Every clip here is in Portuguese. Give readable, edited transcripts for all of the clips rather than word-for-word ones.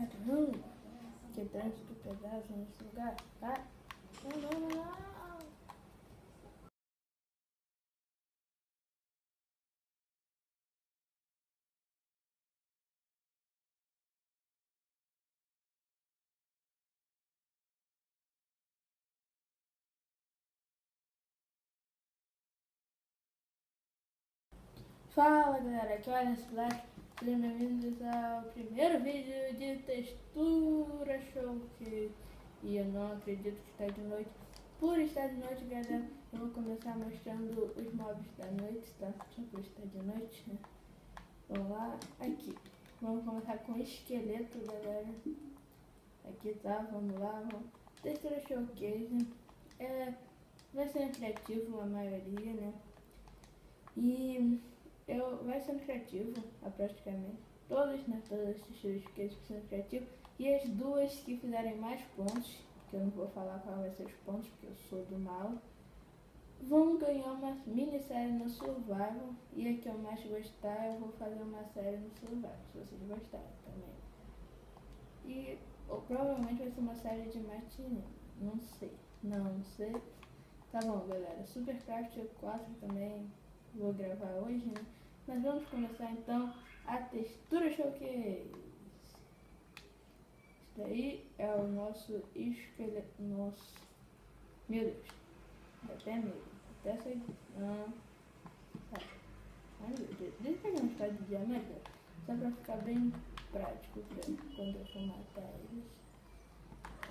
Caramba, que trânsito pesado nesse lugar. Vai. Não. Fala galera, aqui é o Alex Black, sejam bem-vindos ao primeiro vídeo de textura showcase. E eu não acredito que está de noite. Por estar de noite, galera, eu vou começar mostrando os mobs da noite, tá? Só por estar de noite, né? Vamos lá, aqui. Vamos começar com o esqueleto, galera. Aqui tá, vamos lá, vamos. Textura showcase. Vai ser criativo a maioria, né? E vai sendo criativo, praticamente. Todas, né? Todas as texturas que são criativos. E as duas que fizerem mais pontos, que eu não vou falar qual vai ser os pontos, porque eu sou do mal, vão ganhar uma minissérie no Survival. E a que eu mais gostar, eu vou fazer uma série no Survival, se vocês gostarem também. E provavelmente vai ser uma série de matinê. Não sei. Tá bom, galera. Supercraft 4 também vou gravar hoje, né? Mas vamos começar então a textura showcase. Isso daí é o nosso esqueleto. Nossa, meu Deus, dá até medo. Até sair. Não. Tá. Ai meu Deus, deixa eu pegar um estado de diamante, só pra ficar bem prático pra quando eu for matar eles.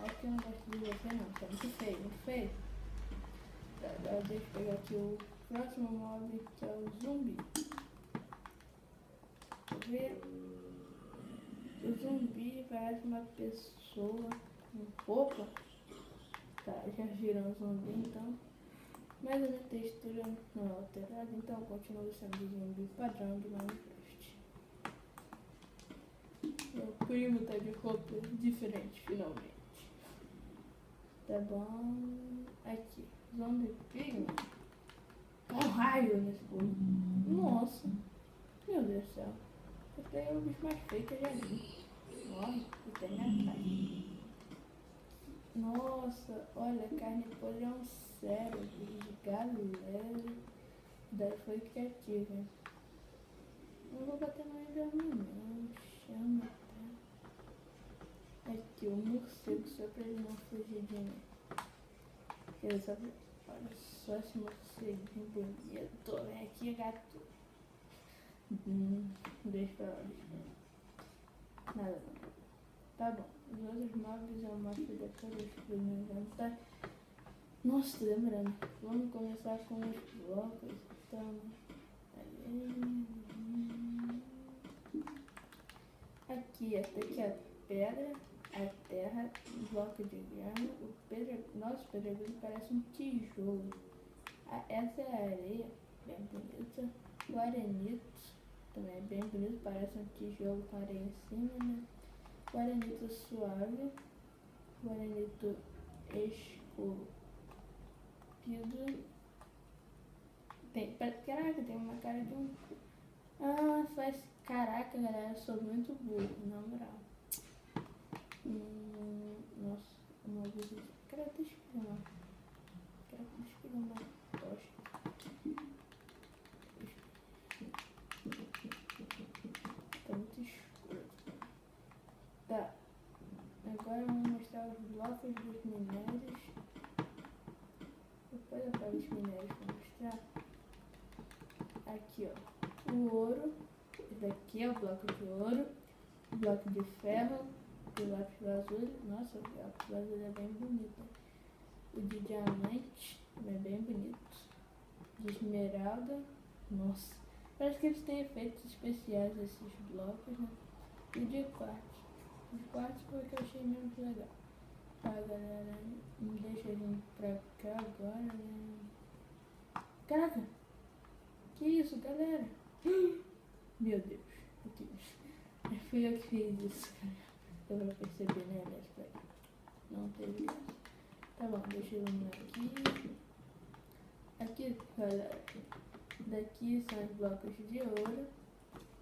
Acho que eu não gosto de você não, tá muito feio. Tá, deixa eu pegar aqui o próximo mob, que é o zumbi. Ver. O zumbi parece uma pessoa, roupa. Tá, já virou um zumbi então. Mas a minha textura não é alterada, então continua sendo zumbi padrão de Minecraft. Meu primo tá de roupa diferente finalmente. Tá bom. Aqui, zombie pigman. Um raio nesse povo. Nossa, meu Deus do céu. Esse daí é o bicho mais feio que eu já vi. Morre e tem minha carne. Nossa, olha, a carne podre é um cérebro de galera. Daí foi criativo. Não vou bater no inverno não, chama, tá? Aqui o morcego, só pra ele não fugir de mim. Olha só esse morceguinho bonito. Vem aqui, gato. Deixa pra lá. Nada não. Tá bom. Os outros mobs eu mostro depois do meu inventário. Nossa, tô demorando. Vamos começar com os blocos. Então, aqui a pedra, a terra, um bloco de grama, nosso pedregulho parece um tijolo. Essa é a areia, bem bonita. O arenito também é bem bonito, parece um tijolo com areia em cima, né? O arenito suave, o arenito esculpido. Caraca, tem uma cara de um... Caraca, galera, eu sou muito burro, na moral. Nossa, uma vez... Cara, deixa eu pegar uma tocha. Tá muito escuro. Tá. Agora vamos mostrar os blocos dos minérios. Depois eu pego os minérios pra mostrar. Aqui, ó. O ouro. Esse daqui é o bloco de ouro. O bloco de ferro. O lápis lazuli. Nossa, o lápis lazuli é bem bonito. O de diamante é bem bonito. De esmeralda. Nossa. Parece que eles têm efeitos especiais esses blocos, né? E de quartzo. De quartzo foi o que eu achei menos legal. Tá, galera. Deixa eu vir pra cá agora, né? Caraca! Que isso, galera? Meu Deus. Fui eu que fiz isso, cara. Eu vou perceber, né, aliás, não teve graça. Tá bom, deixa eu iluminar aqui. Aqui, galera. Daqui são os blocos de ouro,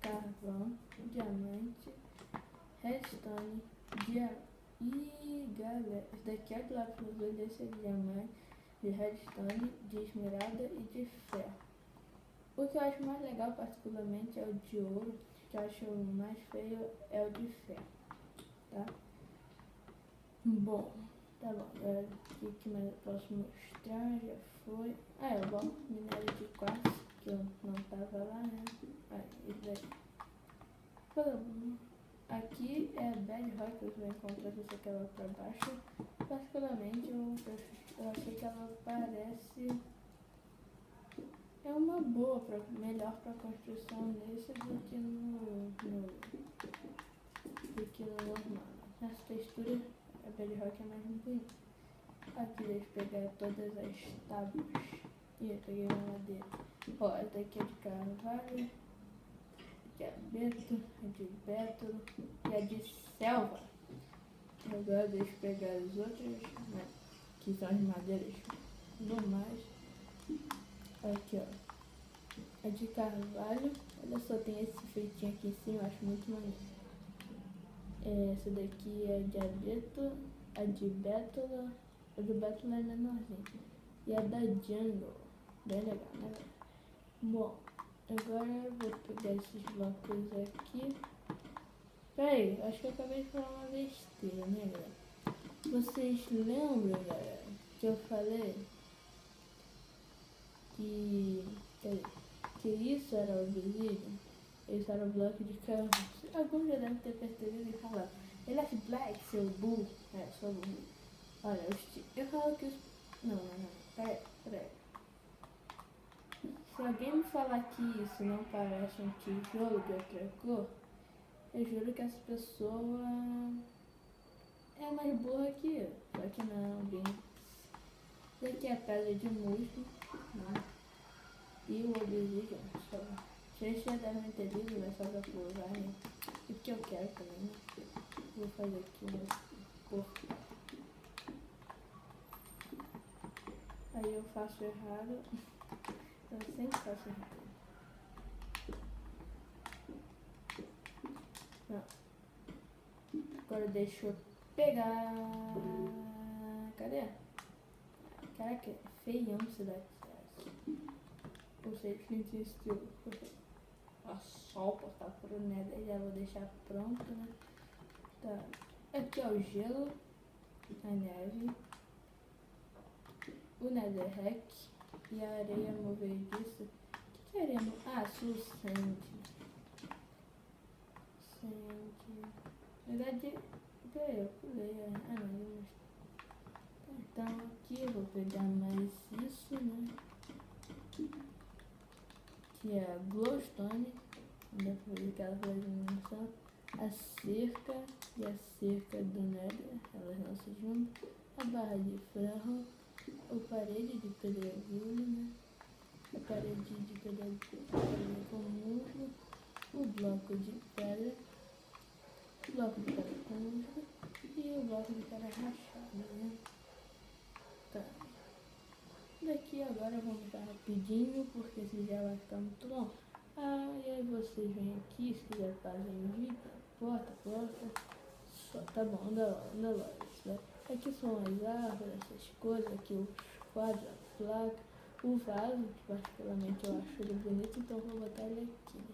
carvão, diamante, redstone, Ih, galera, esse daqui é de lápis lazuli, desse é de diamante, de redstone, de esmeralda e de ferro. O que eu acho mais legal particularmente é o de ouro, que eu acho mais feio é o de ferro, tá? Bom, tá bom, agora o que mais eu posso mostrar, já foi. Ah, é o bloco minério de quartzo, que eu não tava lá, né? Ah, isso daí. Aqui é a bedrock, você vai encontrar se você quer lá pra baixo. Particularmente eu achei que ela parece... É uma boa, melhor para construção nesse do que no normal. Nessa textura, a bedrock é mais bonita. Aqui deixa eu pegar todas as tábuas. E eu peguei uma madeira. Ó, essa daqui é de carvalho, de abeto, de bétolo e a de selva. Agora deixa eu pegar as outras, né, que são as madeiras normais. Aqui, ó. A de carvalho, olha só, tem esse feitinho aqui em cima, eu acho muito maneiro. Essa daqui é de abeto, a de bétula, a do bétula é menorzinha. E a da jungle, bem legal, né? Bom, agora eu vou pegar esses blocos aqui. Peraí, acho que eu acabei de falar uma besteira, né, galera? Vocês lembram, galera, que eu falei que isso era o obsidian? Esse era o bloco de carro. Alguns já devem ter percebido e falado: ele é black, seu burro. É, sou burro. Olha, eu falo que os... Não. Peraí. Se alguém me falar que isso não parece um tijolo de outra cor, eu juro que essa pessoa é mais burra que eu. Só que não, bem. Isso aqui é pedra de musgo, né? E o obsidian, só. Vocês já devem ter lido, mas só pra provar, né? E porque eu quero também, né? Vou fazer aqui um porco. Aí eu faço errado. Eu sempre faço errado. Não. Agora deixa eu pegar... Cadê? Caraca, é feião isso daqui. Vocês sentem estilo. A sol tá por nether, já vou deixar pronto, né? Tá. Aqui é o gelo, a neve, o netherrack e a areia movediça. O que é areia? Ah, sand. Na verdade, peraí, eu pulei. Ah, não. Então aqui eu vou pegar mais isso, né? Que é a glowstone. Dá pra ver que ela faz iluminação. A cerca e a cerca do nether, elas não se juntam. A barra de ferro, a parede de pedregulho, né? A parede de pedregulho com musgo, o bloco de pedra, o bloco de pedra com musgo e o bloco de pedra rachada, né? Tá. Daqui agora vamos ficar rapidinho, porque esse já vai ficar muito longo. E aí vocês vêm aqui, se quiser fazer um vídeo, porta, só, tá bom, anda logo, né? Aqui são as árvores, essas coisas, aqui os quadros, a placa, o vaso, que particularmente eu acho ele bonito, então vou botar ele aqui, né?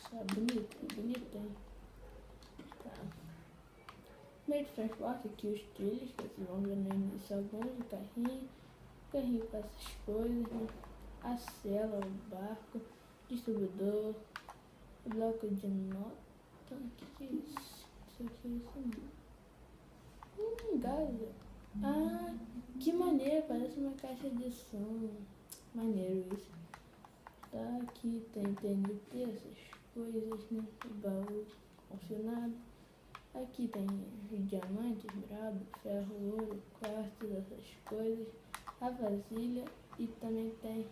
Só é bonito, hein? Tá. Meio de transporte, aqui os trilhos, que vocês vão ver no início alguns, o carrinho com essas coisas, né? A cela, o barco, distribuidor, o bloco de nota. O que é isso? Isso aqui é isso não. Gás. Que maneiro, parece uma caixa de som. Maneiro isso. Tá, aqui tem TNT, essas coisas, né? O baú confinado. Aqui tem diamante, esmeralda, ferro, ouro, quartzo, essas coisas. A vasilha e também tem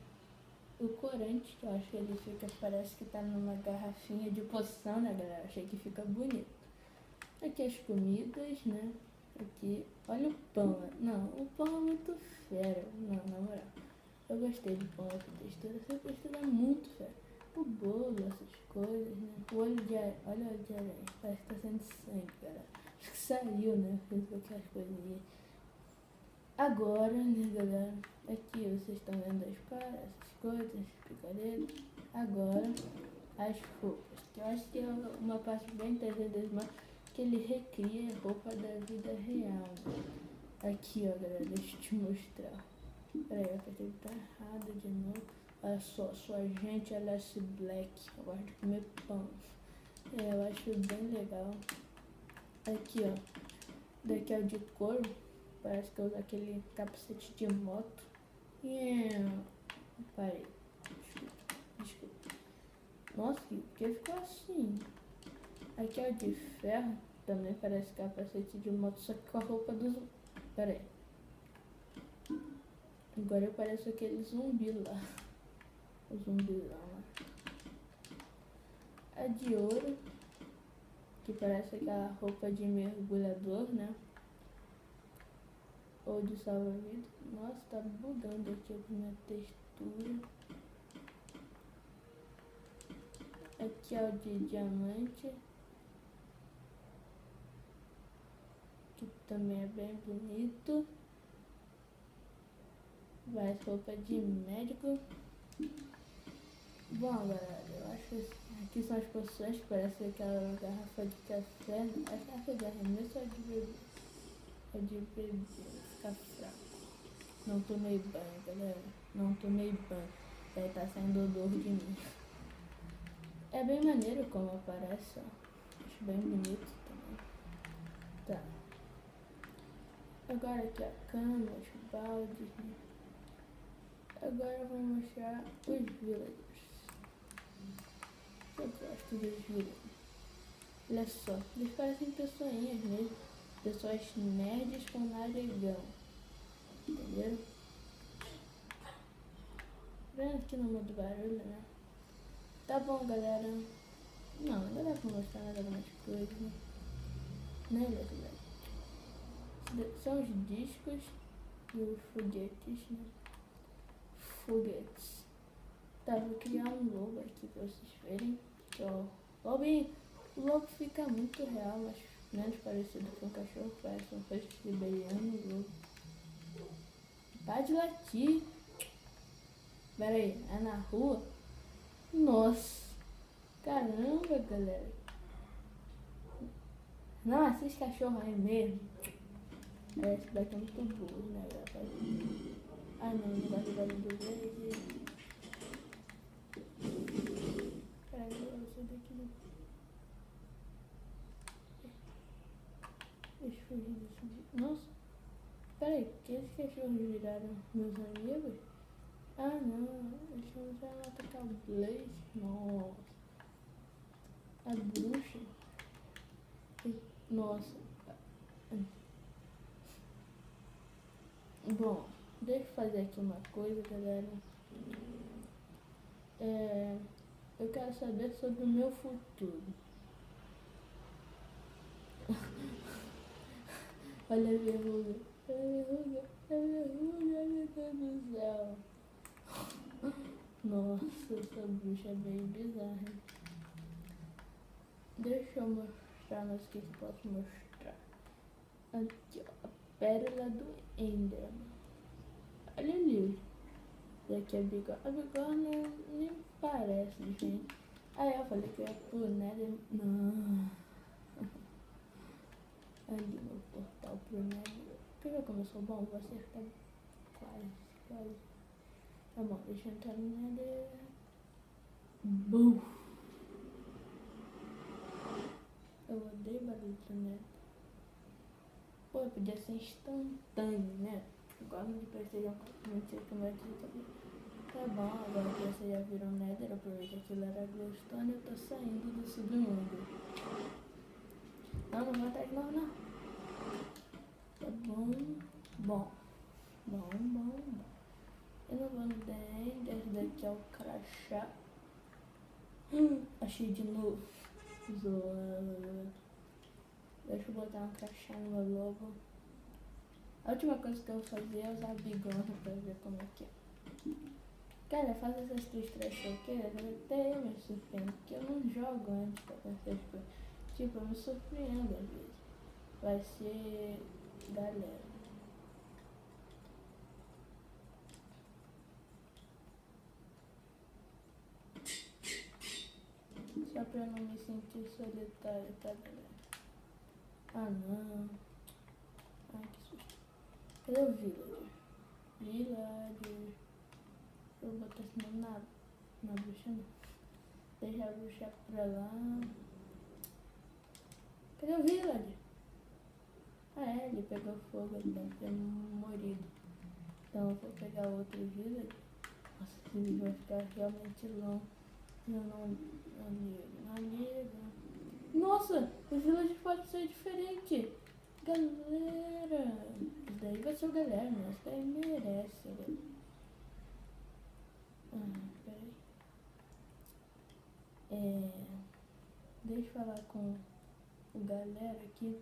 o corante, que eu acho que ele fica, parece que tá numa garrafinha de poção, né, galera? Achei que fica bonito. Aqui as comidas, né? Aqui, olha o pão, né? Não, o pão é muito fera. Não, na moral. Eu gostei do pão, essa textura é muito fera. O bolo, essas coisas, né? O olho de aranha, olha o olho de aranha, parece que tá saindo sangue, galera. saiu, né? Fez aquelas coisinhas. Agora, né, galera? Aqui vocês estão vendo as caras, essas coisas, picaretas. Agora, as roupas. Que eu acho que é uma parte bem interessante, mas que ele recria a roupa da vida real. Né? Aqui, ó, galera, deixa eu te mostrar. Peraí, eu apertei tá errado de novo. Olha só, sua gente Alice Black. Eu gosto de comer pão. Eu acho bem legal. Aqui, ó. Daqui é o de couro. Parece que eu uso aquele capacete de moto. Parei. Desculpa. Nossa, que ficou assim? Aqui é o de ferro. Também parece capacete de moto, só que com a roupa dos... Peraí. Agora eu pareço aquele zumbi lá. O zumbi lá. A de ouro. Que parece aquela roupa de mergulhador, né? Ou de salva-vidas. Nossa, tá bugando aqui a minha textura. Aqui é o de diamante. Que também é bem bonito. Vai roupa de médico. Bom, galera, eu acho que aqui são as poções que parece aquela garrafa de café. A garrafa de arremesso é de bebê. É de bebê, fica fraco. Não tomei banho, galera. Não tomei banho. Aí tá saindo odor de mim. É bem maneiro como aparece, ó. Acho bem bonito também. Tá. Agora aqui a cama, os baldes. Né? Agora eu vou mostrar os villagers. Eu gosto dos villagers. Olha só, eles parecem pessoinhas mesmo. Pessoas nerds com narigão. Entenderam? Vendo que não muda o barulho, né? Tá bom, galera. Não, ainda dá pra mostrar mais algumas coisas, né? Né, galera? São os discos e os foguetes, né? Foguetes. Tá, vou criar um logo aqui pra vocês verem. Ó, o logo fica muito real, mas menos parecido com um cachorro, parece um peixe siberiano. O logo. Para de latir. Pera aí, é na rua? Nossa. Caramba, galera. Nossa, esses cachorros aí mesmo. Esse daqui é muito burro, né, galera? Ah, não, não gosto de barulho do verde. Peraí, eu vou sair daqui. Deixa eu fugir desse vídeo. Nossa. Peraí, que esses cachorros viraram meus amigos? Ah, não. Eles começaram a atacar o Blaze. Nossa. A bruxa. Nossa. Bom, deixa eu fazer aqui uma coisa, galera. Eu quero saber sobre o meu futuro. Olha a verruga. Olha a verruga, meu Deus do céu. Nossa, essa bruxa é bem bizarra. Deixa eu mostrar mais o que eu posso mostrar. Aqui, ó, a pérola do Enderman. Olha ali. Daqui a bigorna. A bigorna nem parece, gente. Aí eu falei que eu ia pro Nether. Não. Ali no portal pro Nether. Quer ver como eu sou bom? Vou acertar quase. Tá bom, deixa eu entrar no Nether. Bum! Eu odeio barulho do Nether. Pô, podia ser instantâneo, né? Igual de PlayStation 4, não sei como é que também. Tá bom, agora que você já virou Nether, aproveita que aquilo era glowstone, eu tô saindo do submundo. Não vou atrás de novo, não. Tá bom. Eu não vou no DN, esse daqui é o crachá. Achei de novo. Zoando. Deixa eu botar um crachá no meu logo. A última coisa que eu vou fazer é usar a bigorna pra ver como é que é. Cara, faz essas três choqueiras, até eu me surpreendo, porque eu não jogo antes pra essas coisas. Tipo, eu me surpreendo às vezes. vai ser galera. Só pra não me sentir solitário, tá, galera? Ah, não. Ai, que susto. Cadê o Villager? Villager. Eu vou botar esse nome na bruxa, não. Deixa a bruxa pra lá. Cadê o Villager? Ah, é, ele pegou fogo, ele deve ter morrido. Então eu vou pegar outro Villager. Nossa, esse vídeo vai ficar realmente longo. Eu não ligo. Nossa, o Villager pode ser diferente. Galera, isso daí vai ser o galera, mas isso daí merece, galera. Peraí. Deixa eu falar com o galera aqui.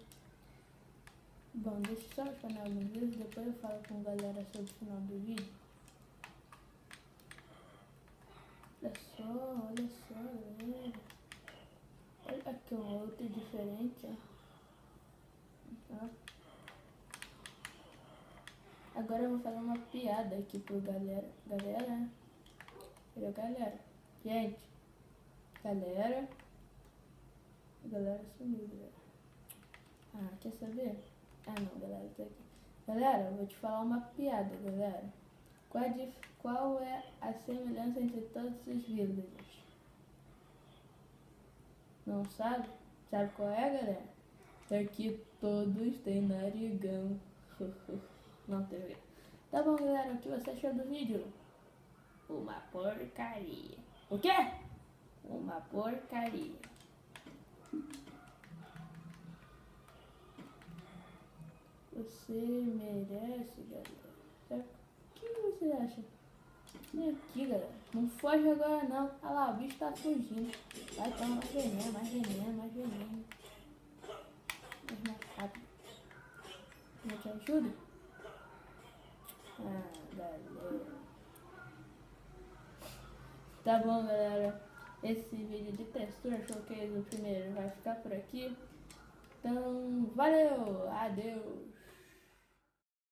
Bom, deixa eu só responder algumas vezes, depois eu falo com a galera sobre o final do vídeo. Olha só, galera. Olha aqui um outro diferente, ó. Agora eu vou fazer uma piada aqui pro galera. Galera? Cadê galera? Gente. Galera. A galera sumiu, galera. Ah, quer saber? Ah não, galera, tá aqui. Galera, eu vou te falar uma piada, galera. Qual é a semelhança entre todos os villagers? Não sabe? Sabe qual é, galera? É que todos têm narigão. Não teve. Tá bom, galera, o que você achou do vídeo? Uma porcaria. O quê? Uma porcaria. Você merece, galera. O que você acha? Vem aqui, galera. Não foge agora, não. Olha lá, o bicho tá fugindo. Vai tomar mais veneno, mais veneno, mais veneno. Mais rápido. Eu te ajudo? Ah, galera. Tá bom, galera. Esse vídeo de textura showcase, o primeiro, vai ficar por aqui. Então, valeu! Adeus!